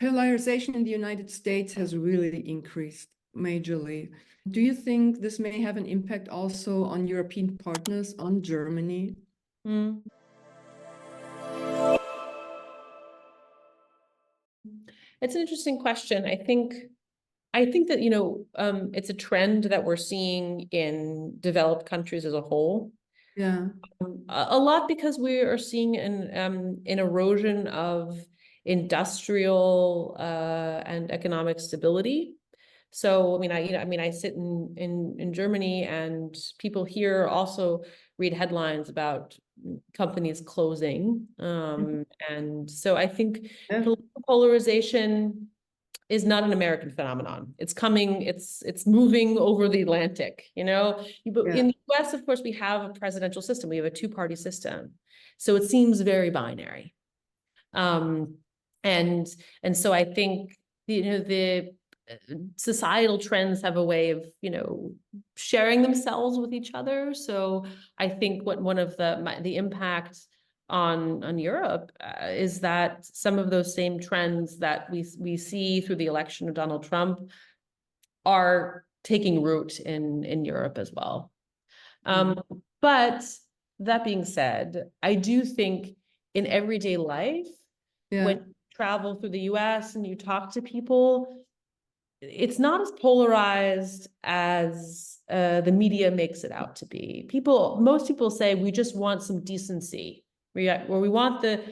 Polarization in the United States has really increased majorly. Do you think this may have an impact also on European partners, on Germany? Mm. It's an interesting question. I think that, it's a trend that we're seeing in developed countries as a whole. Yeah. A lot because we are seeing an erosion of industrial and economic stability. So, I sit in Germany, and people here also read headlines about companies closing. And so I think political polarization is not an American phenomenon. It's coming, it's moving over the Atlantic, But in the US, of course, we have a presidential system. We have a two-party system. So it seems very binary. And so I think, the societal trends have a way of, sharing themselves with each other. So I think one of the impact on Europe is that some of those same trends that we see through the election of Donald Trump are taking root in Europe as well. But that being said, I do think in everyday life, when you travel through the US and you talk to people, it's not as polarized as the media makes it out to be. Most people say we just want some decency, where we want the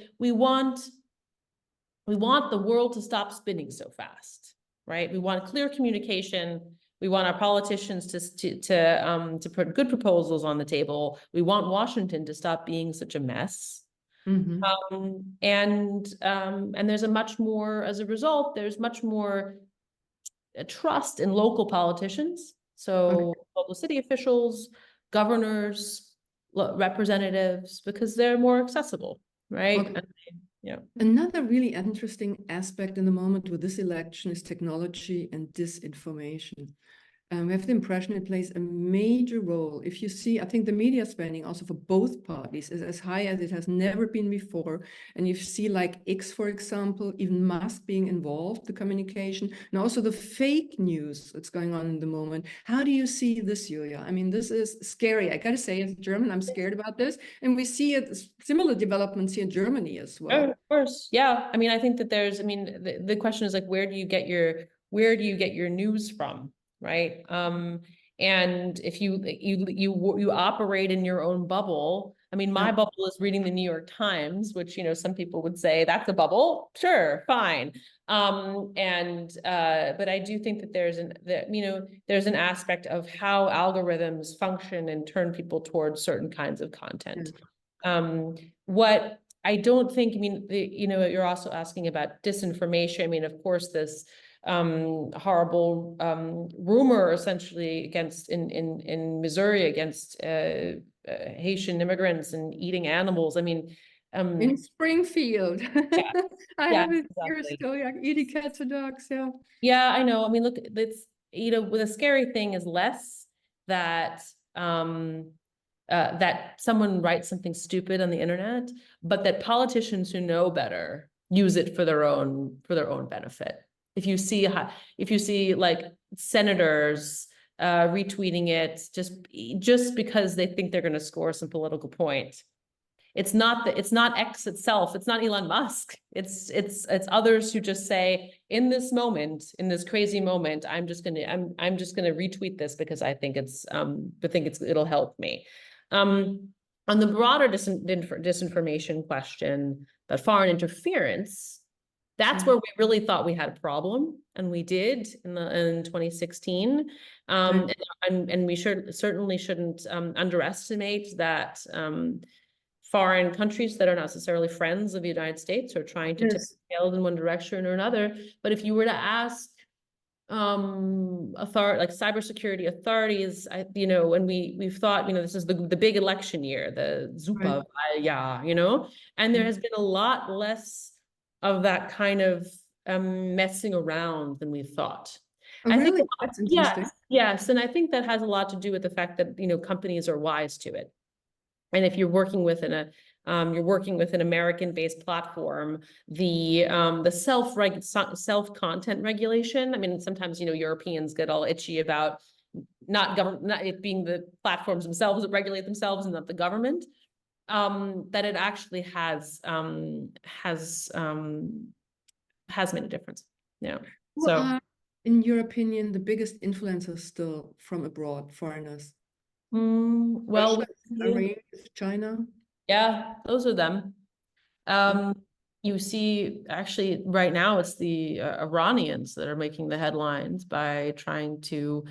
world to stop spinning so fast, right? We want clear communication. We want our politicians to put good proposals on the table. We want Washington to stop being such a mess. And there's as a result, there's much more trust in local politicians. So local city officials, governors, representatives, because they're more accessible, right? Another really interesting aspect in the moment with this election is technology and disinformation. We have the impression it plays a major role. If you see, I think the media spending also for both parties is as high as it has never been before. And you see like X, for example, even Musk being involved, the communication, and also the fake news that's going on in the moment. How do you see this, Julia? I mean, this is scary. I gotta say, as a German, I'm scared about this. And we see similar developments here in Germany as well. Oh, of course. Yeah. I think that the question is like, where do you get your news from? Right. And if you operate in your own bubble, my bubble is reading the New York Times, which, some people would say that's a bubble. Sure, fine. But I do think that there's an aspect of how algorithms function and turn people towards certain kinds of content. What I don't think, you're also asking about disinformation. Of course, this horrible rumor essentially in Missouri against Haitian immigrants and eating animals. In Springfield. Yeah, I have it here exactly. still, eating cats and dogs, Yeah, I know. Look, it's, the scary thing is less that that someone writes something stupid on the internet, but that politicians who know better use it for their own benefit. If you see like senators retweeting it just because they think they're going to score some political point. It's not X itself. It's not Elon Musk. It's others who just say, in this moment, in this crazy moment, I'm just gonna retweet this because I think it'll help me. On the broader disinformation question, that foreign interference, that's where we really thought we had a problem, and we did in 2016. And we certainly shouldn't underestimate that foreign countries that are not necessarily friends of the United States are trying to tip the scales in one direction or another. But if you were to ask like cybersecurity authorities, when we've thought, this is the big election year, the Super, and there has been a lot less of that kind of messing around than we thought. I think that's interesting. Yes, and I think that has a lot to do with the fact that companies are wise to it. And if you're working with you're working with an American-based platform, the self-content regulation. I mean, sometimes, Europeans get all itchy about not it being the platforms themselves that regulate themselves and not the government. That it actually has made a difference. Yeah. Who are, in your opinion, the biggest influencers still from abroad, foreigners? Well, China. Yeah, those are them. You see, actually, right now it's the Iranians that are making the headlines by trying to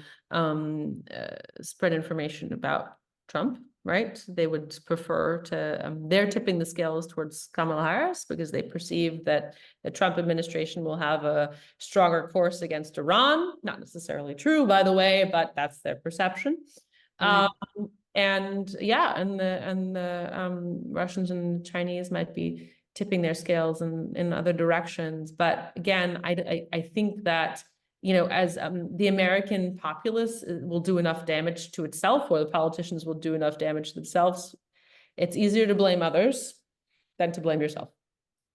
spread information about Trump, right? They would prefer to, they're tipping the scales towards Kamala Harris because they perceive that the Trump administration will have a stronger course against Iran. Not necessarily true, by the way, but that's their perception. And yeah, and the Russians and Chinese might be tipping their scales in other directions. But again, I think that, as the American populace will do enough damage to itself, or the politicians will do enough damage to themselves, it's easier to blame others than to blame yourself.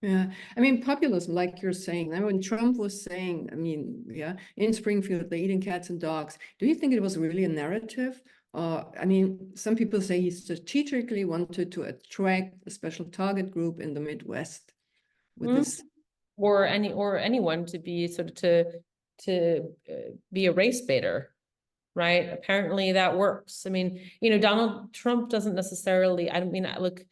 Yeah, I mean, populism, like you're saying, when Trump was saying, in Springfield, they're eating cats and dogs. Do you think it was really a narrative? I mean, some people say he strategically wanted to attract a special target group in the Midwest with this, or anyone to be to be a race baiter, right? Apparently that works. I mean, Donald Trump doesn't necessarily. I mean, look,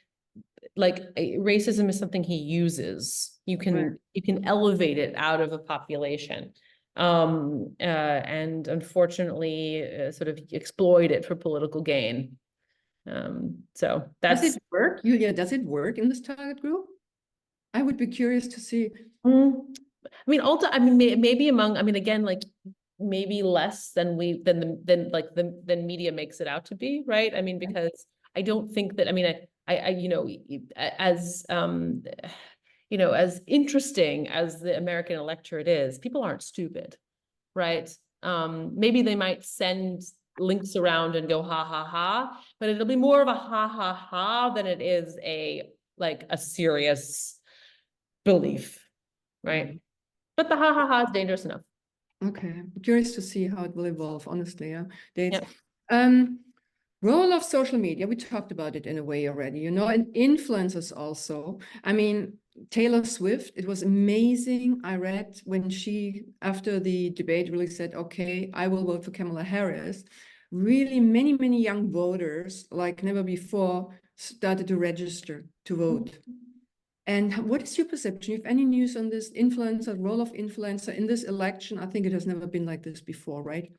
like racism is something he uses. You can elevate it out of a population. And unfortunately sort of exploit it for political gain. So that's... Does it work, Julia? Does it work in this target group? I would be curious to see. I mean, maybe again, like maybe less than media makes it out to be, right? I mean, because I don't think that, as interesting as the American electorate is, people aren't stupid, right? Maybe they might send links around and go ha ha ha, but it'll be more of a ha ha ha than it is a serious belief, right? But the ha ha ha is dangerous enough. Okay, I'm curious to see how it will evolve, honestly. Yeah. Role of social media, we talked about it in a way already, and influencers also. I mean, Taylor Swift, it was amazing. I read when she, after the debate, really said, okay, I will vote for Kamala Harris. Really, many, many young voters, like never before, started to register to vote. And what is your perception? If any news on this role of influencer in this election? I think it has never been like this before, right?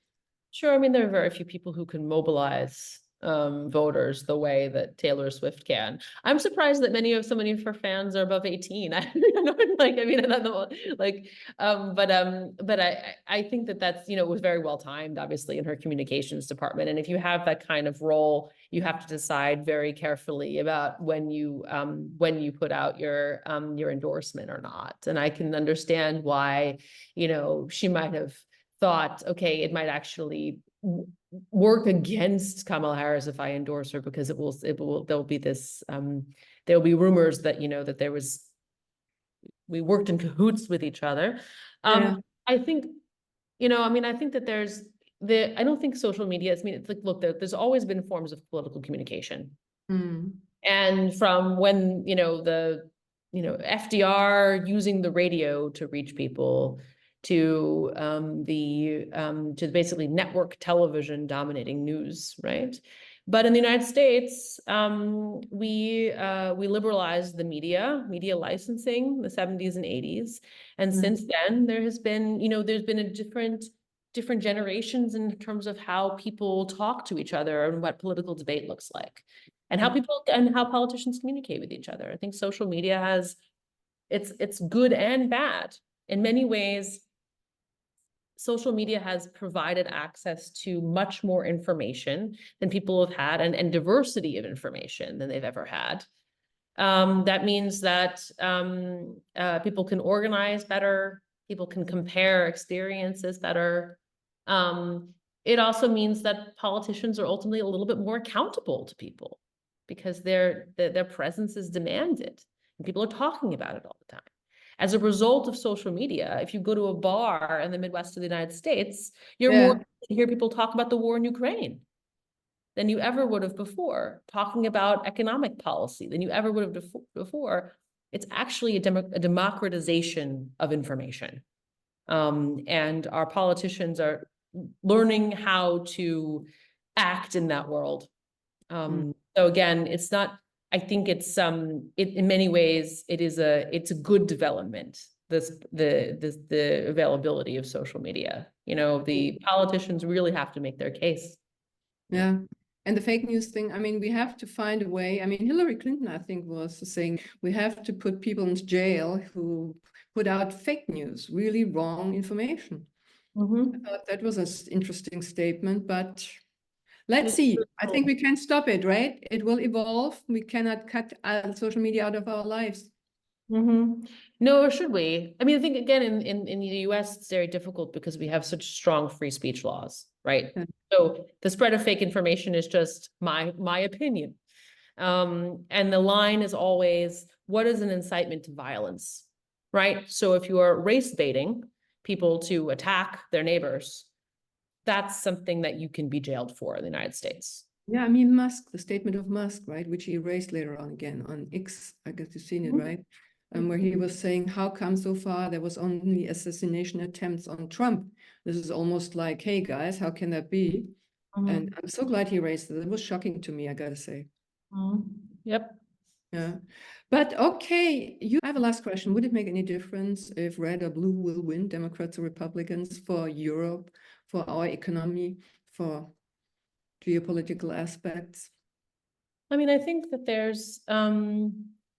Sure. I mean, there are very few people who can mobilize voters the way that Taylor Swift can. I'm surprised that so many of her fans are above 18. I think that's, was very well timed, obviously, in her communications department. And if you have that kind of role, you have to decide very carefully about when you put out your endorsement or not. And I can understand why, she might have thought, okay, it might actually work against Kamala Harris if I endorse her, because there'll be this, there'll be rumors that, that we worked in cahoots with each other. I think, I think that I don't think social media, it's like, look, there's always been forms of political communication. And from when, FDR using the radio to reach people, to basically network television dominating news, right? But in the United States, we liberalized the media licensing in the 70s and 80s, and since then there has been, there's been a different generations in terms of how people talk to each other and what political debate looks like, and how politicians communicate with each other. I think social media has it's good and bad. In many ways, social media has provided access to much more information than people have had, and diversity of information than they've ever had. That means that people can organize better, people can compare experiences better. It also means that politicians are ultimately a little bit more accountable to people, because their presence is demanded and people are talking about it all the time. As a result of social media, if you go to a bar in the Midwest of the United States, you're more likely to hear people talk about the war in Ukraine than you ever would have before, talking about economic policy than you ever would have before. It's actually a democratization of information. And our politicians are learning how to act in that world. So again, it's not, I think it's in many ways it's a good development, the availability of social media. You know, the politicians really have to make their case. Yeah. And the fake news thing, I mean, we have to find a way. I mean, Hillary Clinton, I think, was saying we have to put people in jail who put out fake news, really wrong information. I thought that was an interesting statement, but let's see. I think we can stop it, right? It will evolve. We cannot cut social media out of our lives. No, or should we? I mean, I think again, in the US, it's very difficult because we have such strong free speech laws, right? So the spread of fake information is just my opinion. And the line is always, what is an incitement to violence, right? So if you are race baiting people to attack their neighbors, that's something that you can be jailed for in the United States. Yeah, I mean, Musk, the statement of Musk, right, which he erased later on again on X, I guess you've seen it, right? Where he was saying, how come so far there was only assassination attempts on Trump? This is almost like, hey guys, how can that be? And I'm so glad he erased it. It was shocking to me, I gotta say. Yep. Yeah. But okay, I have a last question. Would it make any difference if red or blue will win, Democrats or Republicans, for Europe, for our economy, for geopolitical aspects? I mean, I think that there's,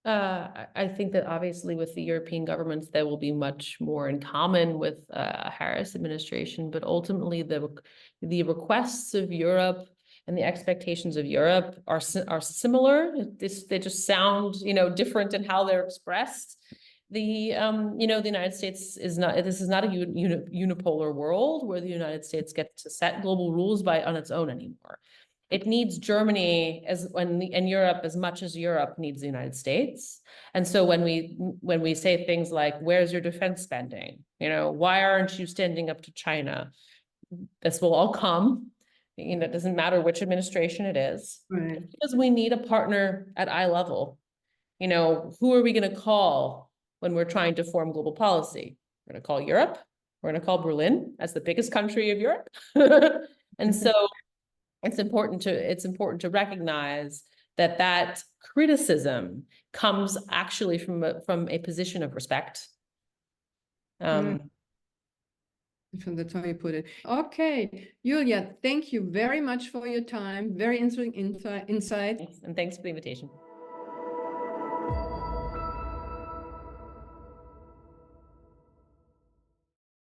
I think that obviously with the European governments, there will be much more in common with Harris administration, but ultimately the requests of Europe and the expectations of Europe are similar. They just sound, different in how they're expressed. The United States is not, this is not a unipolar world where the United States gets to set global rules on its own anymore. It needs Germany and Europe as much as Europe needs the United States. And so when we say things like, where's your defense spending? Why aren't you standing up to China? This will all come. It doesn't matter which administration it is. Right. Because we need a partner at eye level. Who are we going to call when we're trying to form global policy? We're going to call Europe. We're going to call Berlin as the biggest country of Europe. And so it's important to recognize that criticism comes actually from a position of respect. From the time you put it. Okay, Julia, thank you very much for your time. Very interesting insight. And thanks for the invitation.